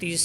30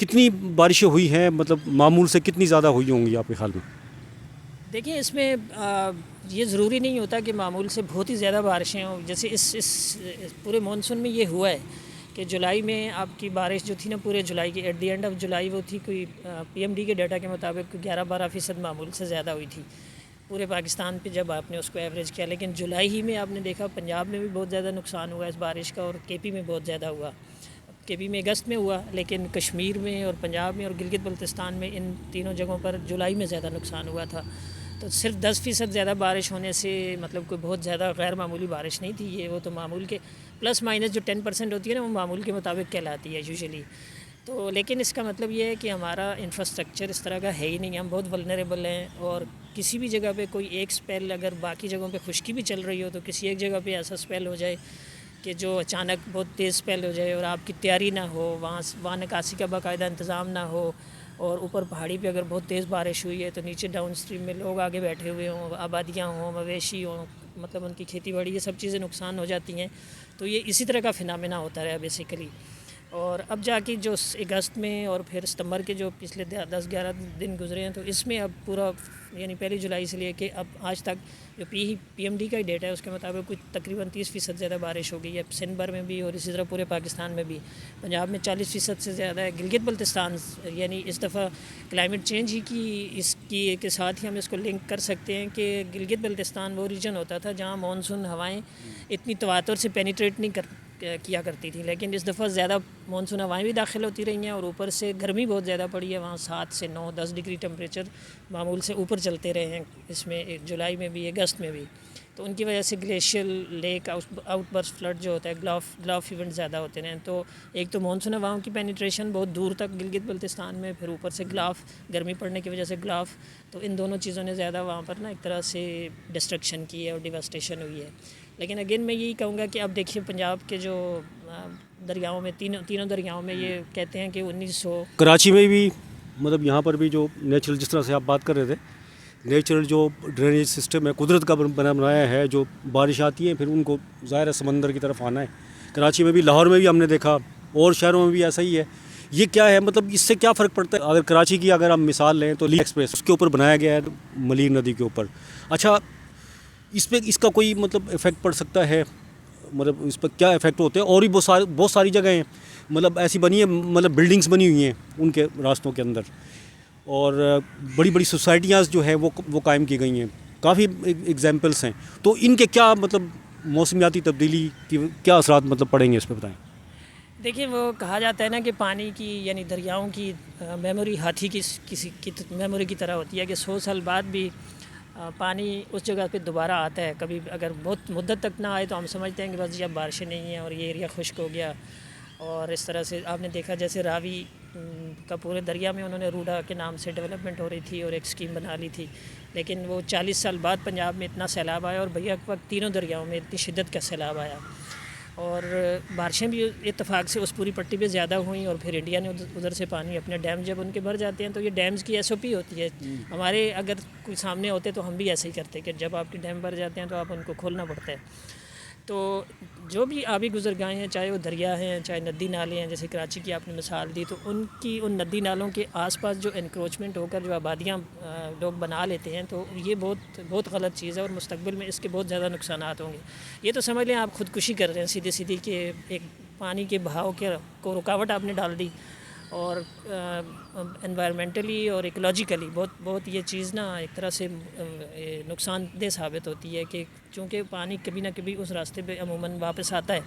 کتنی بارشیں ہوئی ہیں, مطلب معمول سے کتنی زیادہ ہوئی ہوں گی آپ کے خیال میں؟ دیکھیں اس میں یہ ضروری نہیں ہوتا کہ معمول سے بہت ہی زیادہ بارشیں ہوں. جیسے اس پورے مانسون میں یہ ہوا ہے کہ جولائی میں آپ کی بارش جو تھی نا پورے جولائی کی at the end of July وہ تھی کوئی پی ایم ڈی کے ڈیٹا کے مطابق 11-12% معمول سے زیادہ ہوئی تھی پورے پاکستان پہ جب آپ نے اس کو ایوریج کیا. لیکن جولائی ہی میں آپ نے دیکھا پنجاب میں بھی بہت زیادہ نقصان ہوا اس بارش کا, اور کے پی میں بہت زیادہ ہوا. کے پی میں اگست میں ہوا, لیکن کشمیر میں اور پنجاب میں اور گلگت بلتستان میں ان تینوں جگہوں پر جولائی میں زیادہ نقصان ہوا تھا. تو صرف 10% زیادہ بارش ہونے سے مطلب کوئی بہت زیادہ غیر معمولی بارش نہیں تھی یہ. وہ تو معمول کے پلس مائنس جو 10% ہوتی ہے نا وہ معمول کے مطابق کہلاتی ہے یوزلی. تو لیکن اس کا مطلب یہ ہے کہ ہمارا انفراسٹرکچر اس طرح کا ہے ہی نہیں, ہم بہت ولنریبل ہیں. اور کسی بھی جگہ پہ کوئی ایک سپیل اگر باقی جگہوں پہ خشکی بھی چل رہی ہو تو کسی ایک جگہ پہ ایسا سپیل ہو جائے کہ جو اچانک بہت تیز سپیل ہو جائے اور آپ کی تیاری نہ ہو, وہاں نکاسی کا باقاعدہ انتظام نہ ہو, اور اوپر پہاڑی پہ اگر بہت تیز بارش ہوئی ہے تو نیچے ڈاؤن اسٹریم میں لوگ آگے بیٹھے ہوئے ہوں, آبادیاں ہوں, مویشی ہوں, مطلب ان کی کھیتی باڑی یہ سب چیزیں نقصان ہو جاتی ہیں. تو یہ اسی طرح کا فینامنا ہوتا رہا بیسیکلی. اور اب جا کے جو اگست میں اور پھر ستمبر کے جو پچھلے 10-11 دن گزرے ہیں تو اس میں اب پورا یعنی 1 جولائی سے لے کے اب آج تک جو پی ایم ڈی کا ہی ڈیٹا ہے اس کے مطابق کچھ تقریباً 30% زیادہ بارش ہو گئی ہے سندھ بھر میں بھی اور اسی طرح پورے پاکستان میں بھی. پنجاب میں 40% سے زیادہ ہے. گلگت بلتستان یعنی اس دفعہ کلائمیٹ چینج ہی کی اس کی کے ساتھ ہی ہم اس کو لنک کر سکتے ہیں کہ گلگت بلتستان وہ ریجن ہوتا تھا جہاں مانسون ہوائیں اتنی تواتر سے پینیٹریٹ نہیں کیا کرتی تھی, لیکن اس دفعہ زیادہ مانسون ہوائیں بھی داخل ہوتی رہی ہیں اور اوپر سے گرمی بہت زیادہ پڑی ہے. وہاں 7 سے 9-10 ڈگری ٹمپریچر معمول سے اوپر چلتے رہے ہیں اس میں جولائی میں بھی اگست میں بھی. تو ان کی وجہ سے گلیشیل لیک آؤٹ برسٹ فلڈ جو ہوتا ہے گلاف ایونٹ زیادہ ہوتے ہیں. تو ایک تو مانسون ہواؤں کی پینیٹریشن بہت دور تک گلگت بلتستان میں, پھر اوپر سے گلاف گرمی پڑنے کی وجہ سے گلاف, تو ان دونوں چیزوں نے زیادہ وہاں پر نا ایک طرح سے ڈسٹرکشن کی ہے اور ڈیواسٹیشن ہوئی ہے. لیکن اگین میں یہی کہوں گا کہ اب دیکھیے پنجاب کے جو دریاؤں میں تینوں دریاؤں میں یہ کہتے ہیں کہ 1900 کراچی میں بھی مطلب یہاں پر بھی جو نیچرل جس طرح سے آپ بات کر رہے تھے نیچرل جو ڈرینیج سسٹم ہے قدرت کا بنایا ہے, جو بارش آتی ہے پھر ان کو ظاہر ہے سمندر کی طرف آنا ہے. کراچی میں بھی لاہور میں بھی ہم نے دیکھا اور شہروں میں بھی ایسا ہی ہے. یہ کیا ہے مطلب اس سے کیا فرق پڑتا ہے؟ اگر کراچی کی اگر ہم مثال لیں تو لی ایکسپریس اس کے اوپر بنایا گیا ہے ملیر ندی کے اوپر. اچھا اس پہ اس کا کوئی مطلب افیکٹ پڑ سکتا ہے, مطلب اس پر کیا افیکٹ ہوتے ہیں؟ اور بھی بہت ساری جگہیں ہیں مطلب ایسی بنی ہے, مطلب بلڈنگز بنی ہوئی ہیں ان کے راستوں کے اندر, اور بڑی بڑی سوسائٹیاں جو ہیں وہ قائم کی گئی ہیں, کافی ایگزامپلس ہیں. تو ان کے کیا مطلب موسمیاتی تبدیلی کی کیا اثرات مطلب پڑیں گے اس پہ بتائیں. دیکھیے وہ کہا جاتا ہے نا کہ پانی کی یعنی دریاؤں کی میموری ہاتھی کی کسی کی میموری کی طرح ہوتی ہے کہ 100 سال بعد بھی پانی اس جگہ پہ دوبارہ آتا ہے. کبھی اگر بہت مدت تک نہ آئے تو ہم سمجھتے ہیں کہ بس اب بارشیں نہیں ہیں اور یہ ایریا خشک ہو گیا. اور اس طرح سے آپ نے دیکھا جیسے راوی کا پورے دریا میں انہوں نے روڈا کے نام سے ڈیولپمنٹ ہو رہی تھی اور ایک اسکیم بنا لی تھی, لیکن وہ 40 سال بعد پنجاب میں اتنا سیلاب آیا اور بیک وقت تینوں دریاؤں میں اتنی شدت کا سیلاب آیا. اور بارشیں بھی اتفاق سے اس پوری پٹی پہ زیادہ ہوئیں, اور پھر انڈیا نے ادھر سے پانی اپنے ڈیم جب ان کے بھر جاتے ہیں تو یہ ڈیمز کی ایس او پی ہوتی ہے. ہمارے اگر کوئی سامنے ہوتے تو ہم بھی ایسے ہی کرتے کہ جب آپ کے ڈیم بھر جاتے ہیں تو آپ ان کو کھولنا پڑتا ہے. تو جو بھی آبی گزرگاہیں ہیں چاہے وہ دریا ہیں چاہے ندی نالے ہیں, جیسے کراچی کی آپ نے مثال دی, تو ان ندی نالوں کے آس پاس جو انکروچمنٹ ہو کر جو آبادیاں لوگ بنا لیتے ہیں تو یہ بہت غلط چیز ہے, اور مستقبل میں اس کے بہت زیادہ نقصانات ہوں گے. یہ تو سمجھ لیں آپ خودکشی کر رہے ہیں سیدھی کہ ایک پانی کے بہاؤ کو رکاوٹ آپ نے ڈال دی, اور انوائرمنٹلی اور ایکولوجیکلی بہت یہ چیز نا ایک طرح سے نقصان دہ ثابت ہوتی ہے کہ چونکہ پانی کبھی نہ کبھی اس راستے پہ عموماً واپس آتا ہے.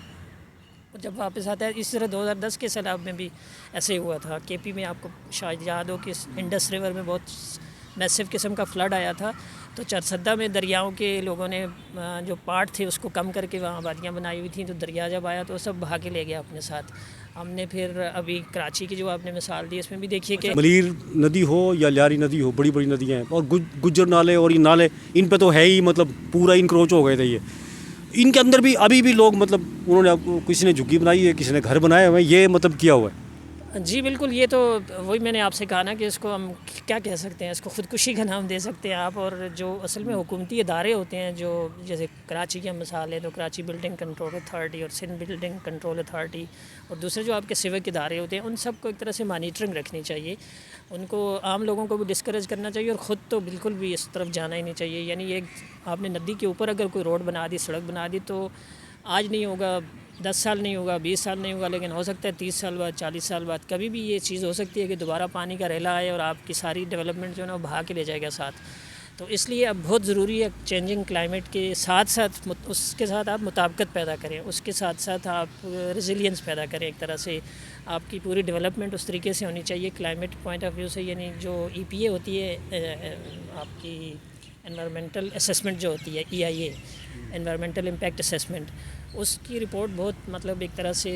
اور جب واپس آتا ہے اس طرح 2010 کے سیلاب میں بھی ایسے ہی ہوا تھا. کے پی میں آپ کو شاید یاد ہو کہ انڈس ریور میں بہت میسو قسم کا فلڈ آیا تھا, تو چرسدہ میں دریاؤں کے لوگوں نے جو پارٹ تھے اس کو کم کر کے وہاں آبادیاں بنائی ہوئی تھیں, تو دریا جب آیا تو سب بہا کے لے گیا اپنے ساتھ. ہم نے پھر ابھی کراچی کی جو آپ نے مثال دی اس میں بھی دیکھیے کہ ملیر ندی ہو یا لیاری ندی ہو, بڑی ندیاں ہیں, اور گجر نالے اور یہ نالے ان پہ تو ہے ہی مطلب پورا انکروچ ہو گئے تھے. یہ ان کے اندر بھی ابھی بھی لوگ مطلب انہوں نے کسی نے جھگی بنائی ہے, کسی نے گھر بنائے ہوئے ہیں, یہ مطلب کیا ہوا ہے. جی بالکل، یہ تو وہی میں نے آپ سے کہا نا کہ اس کو ہم کیا کہہ سکتے ہیں، اس کو خودکشی کا نام دے سکتے ہیں آپ. اور جو اصل میں حکومتی ادارے ہوتے ہیں، جو جیسے کراچی کی ہم مثال ہے تو کراچی بلڈنگ کنٹرول اتھارٹی اور سندھ بلڈنگ کنٹرول اتھارٹی اور دوسرے جو آپ کے سیوک ادارے ہوتے ہیں، ان سب کو ایک طرح سے مانیٹرنگ رکھنی چاہیے. ان کو عام لوگوں کو بھی ڈسکریج کرنا چاہیے اور خود تو بالکل بھی اس طرف جانا ہی نہیں چاہیے. یعنی ایک آپ نے ندی کے اوپر اگر کوئی روڈ بنا دی، سڑک بنا دی، تو آج نہیں ہوگا، 10 سال نہیں ہوگا، 20 سال نہیں ہوگا، لیکن ہو سکتا ہے 30 سال بعد، 40 سال بعد کبھی بھی یہ چیز ہو سکتی ہے کہ دوبارہ پانی کا ریلا آئے اور آپ کی ساری ڈیولپمنٹ جو ہے نا وہ بہا کے لے جائے گا ساتھ. تو اس لیے اب بہت ضروری ہے چینجنگ کلائمیٹ کے ساتھ ساتھ اس کے ساتھ آپ مطابقت پیدا کریں، اس کے ساتھ ساتھ آپ ریزیلینس پیدا کریں. ایک طرح سے آپ کی پوری ڈیولپمنٹ اس طریقے سے ہونی چاہیے کلائمیٹ پوائنٹ آف ویو سے. یعنی جو ای پی اے ہوتی ہے آپ کی انوائرمنٹل اسیسمنٹ جو ہوتی ہے، ای آئی اے انوائرمنٹل امپیکٹ اسیسمنٹ، اس کی رپورٹ بہت مطلب ایک طرح سے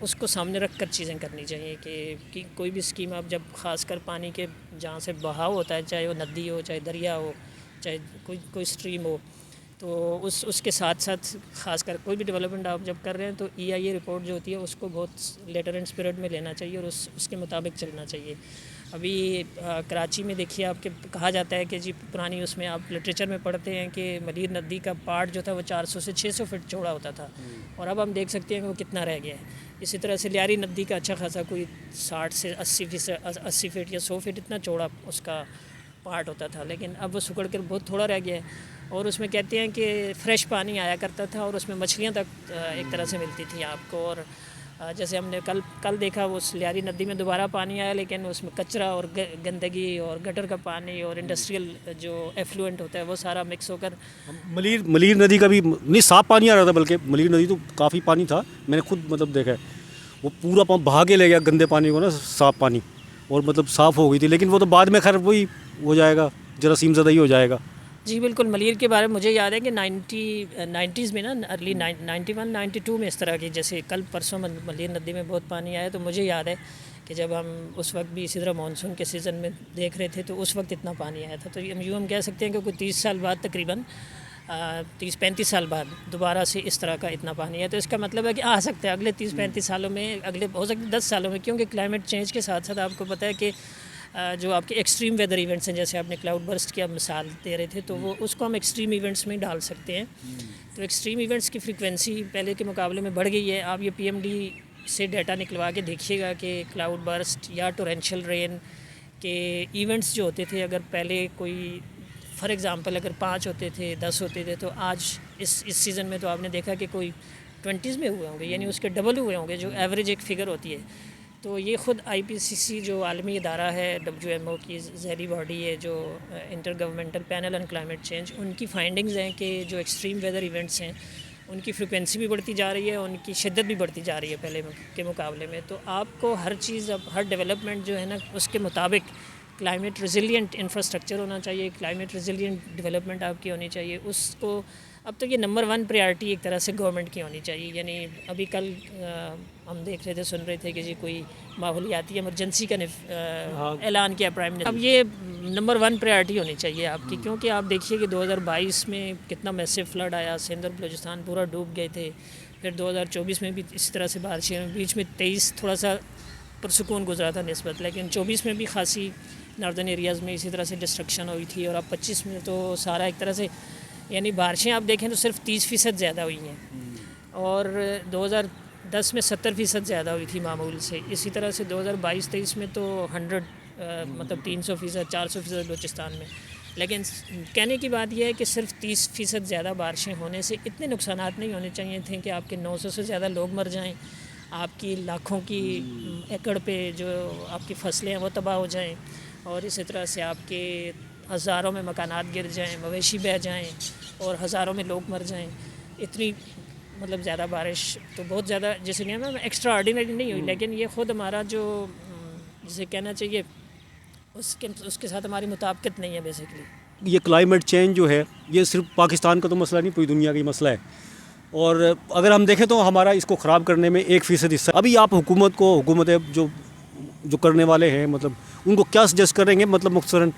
اس کو سامنے رکھ کر چیزیں کرنی چاہیے کہ کوئی بھی اسکیم آپ جب خاص کر پانی کے جہاں سے بہاؤ ہوتا ہے، چاہے وہ ندی ہو، چاہے دریا ہو، چاہے کوئی اسٹریم ہو، تو اس کے ساتھ ساتھ خاص کر کوئی بھی ڈیولپمنٹ آپ جب کر رہے ہیں تو ای آئی اے رپورٹ جو ہوتی ہے اس کو بہت لیٹر اینڈ اسپرٹ میں لینا چاہیے اور اس کے مطابق چلنا چاہیے. ابھی کراچی میں دیکھیے آپ کے کہا جاتا ہے کہ جی پرانی اس میں آپ لٹریچر میں پڑھتے ہیں کہ ملیر ندی کا پارٹ جو تھا وہ 400 سے 600 فٹ چوڑا ہوتا تھا اور اب ہم دیکھ سکتے ہیں کہ وہ کتنا رہ گیا ہے. اسی طرح سے لیاری ندی کا اچھا خاصا کوئی 60 سے 80 فٹ یا 100 فٹ اتنا چوڑا اس کا پارٹ ہوتا تھا، لیکن اب وہ سکڑ کر بہت تھوڑا رہ گیا ہے. اور اس میں کہتے ہیں کہ فریش پانی آیا کرتا تھا اور اس میں مچھلیاں تک ایک طرح سے ملتی تھیں آپ کو. اور جیسے ہم نے کل دیکھا وہ لیاری ندی میں دوبارہ پانی آیا، لیکن اس میں کچرا اور گندگی اور گٹر کا پانی اور انڈسٹریل جو ایفلوئنٹ ہوتا ہے وہ سارا مکس ہو کر ملیر ندی کا بھی نہیں صاف پانی آ رہا تھا، بلکہ ملیر ندی تو کافی پانی تھا، میں نے خود مطلب دیکھا ہے وہ پورا بہا کے لے گیا گندے پانی کو نا، صاف پانی، اور مطلب صاف ہو گئی تھی. لیکن وہ تو بعد میں خیر وہی ہو جائے گا، جراثیم زدہ ہی ہو جائے گا. جی بالکل. ملیر کے بارے میں مجھے یاد ہے کہ 90s میں نا، ارلی 91 92 میں اس طرح کی، جیسے کل پرسوں ملیر ندی میں بہت پانی آیا، تو مجھے یاد ہے کہ جب ہم اس وقت بھی اسی طرح مانسون کے سیزن میں دیکھ رہے تھے تو اس وقت اتنا پانی آیا تھا. تو ہم کہہ سکتے ہیں کہ کوئی 30 سال بعد تقریباً 30-35 سال بعد دوبارہ سے اس طرح کا اتنا پانی ہے. تو اس کا مطلب ہے کہ آ سکتا ہے اگلے 30-35 سالوں میں، اگلے ہو سکتے 10 سالوں میں، کیونکہ کلائمیٹ چینج کے ساتھ ساتھ آپ کو پتہ ہے کہ جو آپ کے ایکسٹریم ویدر ایونٹس ہیں، جیسے آپ نے کلاؤڈ برسٹ کی آپ مثال دے رہے تھے، تو وہ اس کو ہم ایکسٹریم ایونٹس میں ڈال سکتے ہیں. تو ایکسٹریم ایونٹس کی فریکوینسی پہلے کے مقابلے میں بڑھ گئی ہے. آپ یہ پی ایم ڈی سے ڈیٹا نکلوا کے دیکھیے گا کہ کلاؤڈ برسٹ یا ٹورینشل رین کے ایونٹس جو ہوتے تھے، اگر پہلے کوئی فار ایگزامپل اگر 5 ہوتے تھے، 10 ہوتے تھے، تو آج اس سیزن میں تو آپ نے دیکھا کہ کوئی 20s میں ہوئے ہوں گے، یعنی اس کے ڈبل ہوئے ہوں گے، جو ایوریج ایک فگر ہوتی ہے. تو یہ خود آئی پی سی سی جو عالمی ادارہ ہے، WHO کی ذیلی باڈی ہے، جو intergovernmental panel on climate change, ان کی فائنڈنگز ہیں کہ جو ایکسٹریم ویدر ایونٹس ہیں ان کی فریکوینسی بھی بڑھتی جا رہی ہے، ان کی شدت بھی بڑھتی جا رہی ہے پہلے کے مقابلے میں. تو آپ کو ہر چیز، اب ہر ڈیولپمنٹ جو ہے نا اس کے مطابق کلائمیٹ ریزیلینٹ انفراسٹرکچر ہونا چاہیے، کلائمیٹ ریزیلینٹ ڈیولپمنٹ آپ کی ہونی چاہیے. اس کو اب تو یہ نمبر 1 پریارٹی ایک طرح سے گورنمنٹ کی ہونی چاہیے. یعنی ابھی کل ہم دیکھ رہے تھے، سن رہے تھے کہ جی کوئی ماحولیاتی ایمرجنسی کا اعلان کیا پرائم منسٹر. اب یہ نمبر 1 پریارٹی ہونی چاہیے آپ کی، کیونکہ آپ دیکھیے کہ 2022 میں کتنا میسو فلڈ آیا، سندھ اور بلوچستان پورا ڈوب گئے تھے. پھر 2024 میں بھی اس طرح سے بارشیں، بیچ میں 23 تھوڑا سا پرسکون گزرا تھا نسبت، لیکن 24 میں بھی خاصی ناردرن ایریاز میں اسی طرح سے ڈسٹرکشن ہوئی تھی. اور اب 25 میں تو سارا ایک طرح سے، یعنی بارشیں آپ دیکھیں تو صرف 30% زیادہ ہوئی ہیں، اور 2010 میں 70% زیادہ ہوئی تھی معمول سے. اسی طرح سے 2022-23 میں تو 100 مطلب 300%، 400% بلوچستان میں. لیکن کہنے کی بات یہ ہے کہ صرف 30% زیادہ بارشیں ہونے سے اتنے نقصانات نہیں ہونے چاہیے تھے کہ آپ کے 900 سے زیادہ لوگ مر جائیں، آپ کی لاکھوں کی ایکڑ پہ جو آپ کی فصلیں ہیں وہ تباہ ہو جائیں، اور اسی طرح سے آپ کے ہزاروں میں مکانات گر جائیں، مویشی بہہ جائیں اور ہزاروں میں لوگ مر جائیں. اتنی مطلب زیادہ بارش تو بہت زیادہ، جیسے کہ نا ایکسٹرا آرڈینری نہیں ہوئی، لیکن یہ خود ہمارا جو جسے کہنا چاہیے اس کے ساتھ ہماری مطابقت نہیں ہے بیسیکلی. یہ کلائمیٹ چینج جو ہے یہ صرف پاکستان کا تو مسئلہ نہیں، پوری دنیا کا ہی مسئلہ ہے. اور اگر ہم دیکھیں تو ہمارا اس کو خراب کرنے میں 1% حصہ. ابھی آپ حکومتیں جو کرنے والے ہیں، مطلب ان کو کیا سجیسٹ کریں گے، مطلب مختصراً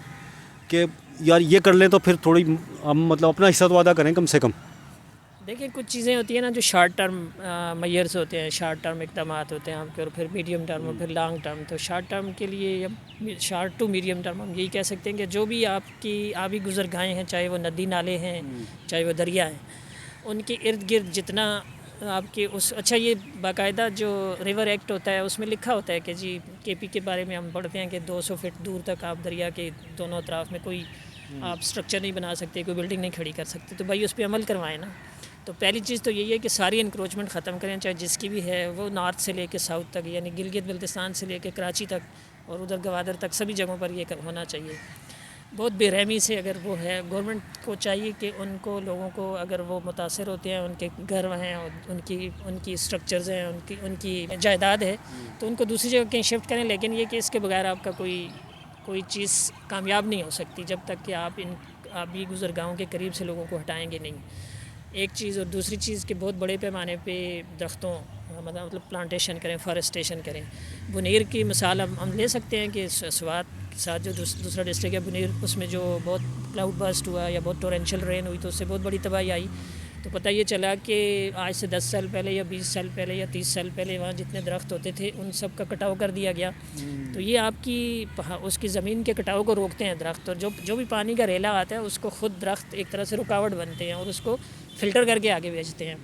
کہ یار یہ کر لیں تو پھر تھوڑی ہم مطلب اپنا حصہ تو ادا کریں کم سے کم. دیکھیں کچھ چیزیں ہوتی ہیں نا جو شارٹ ٹرم میئرس ہوتے ہیں، شارٹ ٹرم اقدامات ہوتے ہیں آپ کے، اور پھر میڈیم ٹرم اور پھر لانگ ٹرم. تو شارٹ ٹرم کے لیے یا شارٹ ٹو میڈیم ٹرم ہم یہی کہہ سکتے ہیں کہ جو بھی آپ کی آبی گزرگاہیں ہیں، چاہے وہ ندی نالے ہیں، چاہے وہ دریا ہیں، ان کے ارد گرد جتنا آپ کے اچھا یہ باقاعدہ جو ریور ایکٹ ہوتا ہے اس میں لکھا ہوتا ہے کہ جی KP کے بارے میں ہم پڑھتے ہیں کہ 200 فٹ دور تک آپ دریا کے دونوں اطراف میں کوئی آپ سٹرکچر نہیں بنا سکتے، کوئی بلڈنگ نہیں کھڑی کر سکتے. تو بھائی اس پہ عمل کروائیں نا. تو پہلی چیز تو یہی ہے کہ ساری انکروچمنٹ ختم کریں، چاہے جس کی بھی ہے، وہ نارتھ سے لے کے ساؤتھ تک، یعنی گلگت بلتستان سے لے کے کراچی تک اور ادھر گوادر تک سبھی جگہوں پر یہ ہونا چاہیے. بہت بے رحمی سے اگر وہ ہے، گورنمنٹ کو چاہیے کہ ان کو لوگوں کو اگر وہ متاثر ہوتے ہیں، ان کے گھر ہیں اور ان کی اسٹرکچرز ہیں، ان کی جائیداد ہے، تو ان کو دوسری جگہ کہیں شفٹ کریں. لیکن یہ کہ اس کے بغیر آپ کا کوئی چیز کامیاب نہیں ہو سکتی جب تک کہ آپ ان آبی گزرگاہوں کے قریب سے لوگوں کو ہٹائیں گے نہیں. ایک چیز. اور دوسری چیز کہ بہت بڑے پیمانے پہ درختوں مطلب پلانٹیشن کریں، فارسٹیشن کریں. بنیر کی مثال ہم لے سکتے ہیں کہ سوات کے ساتھ جو دوسرا ڈسٹرکٹ ہے بنیر، اس میں جو بہت کلاؤڈ برسٹ ہوا یا بہت ٹورینشل رین ہوئی تو اس سے بہت بڑی تباہی آئی. تو پتہ یہ چلا کہ آج سے 10 سال پہلے یا 20 سال پہلے یا 30 سال پہلے وہاں جتنے درخت ہوتے تھے ان سب کا کٹاؤ کر دیا گیا. تو یہ آپ کی اس کی زمین کے کٹاؤ کو روکتے ہیں درخت، اور جو بھی پانی کا ریلا آتا ہے اس کو خود درخت ایک طرح سے رکاوٹ بنتے ہیں اور اس کو فلٹر کر کے آگے بھیجتے ہیں.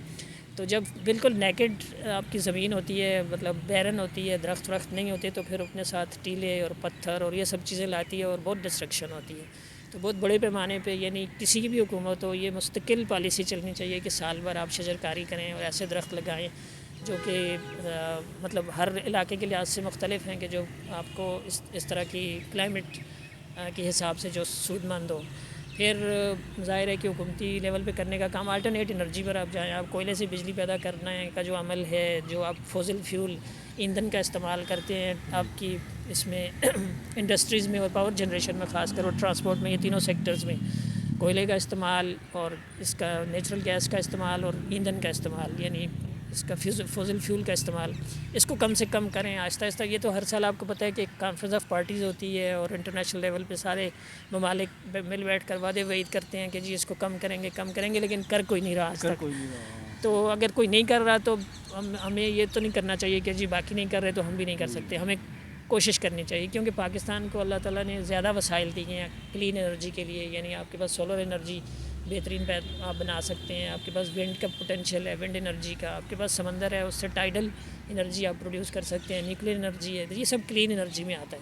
تو جب بالکل نیکڈ آپ کی زمین ہوتی ہے، مطلب بیرن ہوتی ہے، درخت نہیں ہوتے، تو پھر اپنے ساتھ ٹیلے اور پتھر اور یہ سب چیزیں لاتی ہے اور بہت ڈسٹرکشن ہوتی ہے. تو بہت بڑے پیمانے پہ یعنی کسی کی بھی حکومت ہو، یہ مستقل پالیسی چلنی چاہیے کہ سال بھر آپ شجر کاری کریں اور ایسے درخت لگائیں جو کہ مطلب ہر علاقے کے لحاظ سے مختلف ہیں، کہ جو آپ کو اس طرح کی کلائمیٹ کے حساب سے جو سود مند ہو. پھر ظاہر ہے کہ حکومتی لیول پہ کرنے کا کام الٹرنیٹ انرجی پر آپ جائیں. آپ کوئلے سے بجلی پیدا کرنے کا جو عمل ہے، جو آپ فوزل فیول ایندھن کا استعمال کرتے ہیں آپ کی اس میں انڈسٹریز میں اور پاور جنریشن میں، خاص کر اور ٹرانسپورٹ میں، یہ تینوں سیکٹرز میں کوئلے کا استعمال اور اس کا نیچرل گیس کا استعمال اور ایندھن کا استعمال، یعنی اس کا فوزل فیول کا استعمال، اس کو کم سے کم کریں آہستہ آہستہ. یہ تو ہر سال آپ کو پتہ ہے کہ ایک کانفرنس آف پارٹیز ہوتی ہے اور انٹرنیشنل لیول پہ سارے ممالک مل بیٹھ کر وعدے وعید کرتے ہیں کہ جی اس کو کم کریں گے، لیکن کر کوئی نہیں رہا آج تک. تو اگر کوئی نہیں کر رہا تو ہمیں یہ تو نہیں کرنا چاہیے کہ جی باقی نہیں کر رہے تو ہم بھی نہیں کر سکتے. ہمیں کوشش کرنی چاہیے، کیونکہ پاکستان کو اللہ تعالیٰ نے زیادہ وسائل دیے ہیں کلین انرجی کے لیے. یعنی آپ کے پاس سولر انرجی بہترین آپ بنا سکتے ہیں، آپ کے پاس ونڈ کا پوٹینشیل ہے، ونڈ انرجی کا، آپ کے پاس سمندر ہے، اس سے ٹائیڈل انرجی آپ پروڈیوس کر سکتے ہیں، نیوکلیر انرجی ہے، یہ سب کلین انرجی میں آتا ہے.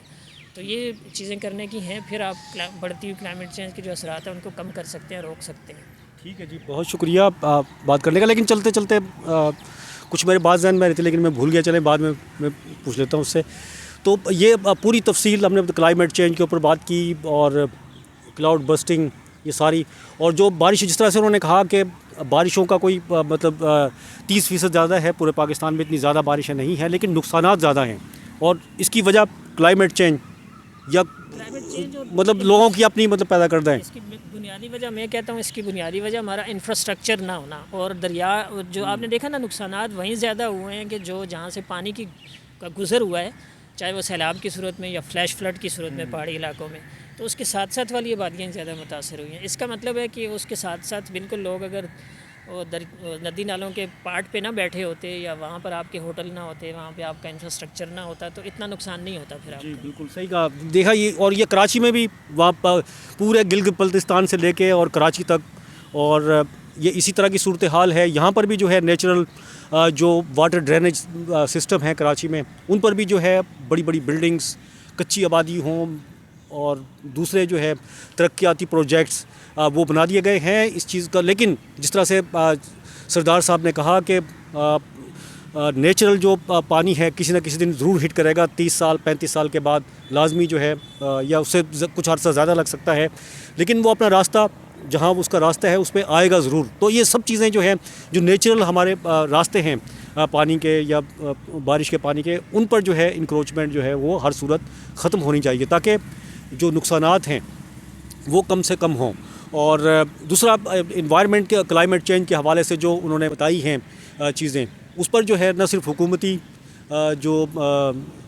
تو یہ چیزیں کرنے کی ہیں، پھر آپ بڑھتی ہوئی کلائمیٹ چینج کے جو اثرات ہیں ان کو کم کر سکتے ہیں، روک سکتے ہیں. ٹھیک ہے جی، بہت شکریہ بات کرنے کا. لیکن چلتے چلتے کچھ میرے بات ذہن میں رہتے لیکن میں بھول گیا، چلیں بعد میں پوچھ لیتا ہوں اس سے. تو یہ پوری تفصیل ہم نے کلائمیٹ چینج کے اوپر بات کی اور کلاؤڈ برسٹنگ یہ ساری، اور جو بارش جس طرح سے انہوں نے کہا کہ بارشوں کا کوئی مطلب 30% زیادہ ہے پورے پاکستان میں، اتنی زیادہ بارشیں نہیں ہیں لیکن نقصانات زیادہ ہیں. اور اس کی وجہ کلائمیٹ چینج یا مطلب لوگوں کی اپنی مطلب پیدا کردہ ہے. اس کی بنیادی وجہ میں کہتا ہوں، اس کی بنیادی وجہ ہمارا انفراسٹرکچر نہ ہونا. اور دریا جو آپ نے دیکھا نا، نقصانات وہیں زیادہ ہوئے ہیں کہ جہاں سے پانی کا گزر ہوا ہے، چاہے وہ سیلاب کی صورت میں یا فلیش فلڈ کی صورت میں پہاڑی علاقوں میں. تو اس کے ساتھ ساتھ والی آبادیاں زیادہ متاثر ہوئی ہیں. اس کا مطلب ہے کہ اس کے ساتھ ساتھ بالکل لوگ اگر ندی نالوں کے پارٹ پہ نہ بیٹھے ہوتے یا وہاں پر آپ کے ہوٹل نہ ہوتے، وہاں پہ آپ کا انفراسٹرکچر نہ ہوتا، تو اتنا نقصان نہیں ہوتا پھر آپ. جی بالکل صحیح کہا. دیکھا یہ، اور یہ کراچی میں بھی وہاں پورے گلگت بلتستان سے لے کے اور کراچی تک، اور یہ اسی طرح کی صورتحال ہے. یہاں پر بھی جو ہے نیچرل جو واٹر ڈرینیج سسٹم ہے کراچی میں، ان پر بھی جو ہے بڑی بڑی بلڈنگز، کچی آبادی ہوں اور دوسرے جو ہے ترقیاتی پروجیکٹس وہ بنا دیے گئے ہیں اس چیز کا. لیکن جس طرح سے سردار صاحب نے کہا کہ نیچرل جو پانی ہے کسی نہ کسی دن ضرور ہٹ کرے گا، 30 سال 35 سال کے بعد لازمی جو ہے، یا اس سے کچھ عرصہ زیادہ لگ سکتا ہے، لیکن وہ اپنا راستہ جہاں اس کا راستہ ہے اس پہ آئے گا ضرور. تو یہ سب چیزیں جو ہیں جو نیچرل ہمارے راستے ہیں پانی کے یا بارش کے پانی کے، ان پر جو ہے انکروچمنٹ جو ہے وہ ہر صورت ختم ہونی چاہیے تاکہ جو نقصانات ہیں وہ کم سے کم ہوں. اور دوسرا انوائرمنٹ کے کلائمیٹ چینج کے حوالے سے جو انہوں نے بتائی ہیں چیزیں، اس پر جو ہے نہ صرف حکومتی جو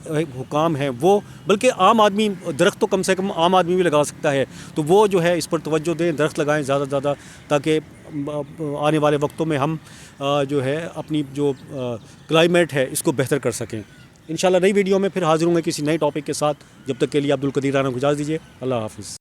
حکام ہیں وہ، بلکہ عام آدمی، درخت تو کم سے کم عام آدمی بھی لگا سکتا ہے، تو وہ جو ہے اس پر توجہ دیں، درخت لگائیں زیادہ سے زیادہ، تاکہ آنے والے وقتوں میں ہم جو ہے اپنی جو کلائمیٹ ہے اس کو بہتر کر سکیں۔ انشاءاللہ نئی ویڈیو میں پھر حاضر ہوں گے کسی نئے ٹاپک کے ساتھ، جب تک کے لیے عبدالقدیر رانا کو اجازت دیجیے، اللہ حافظ۔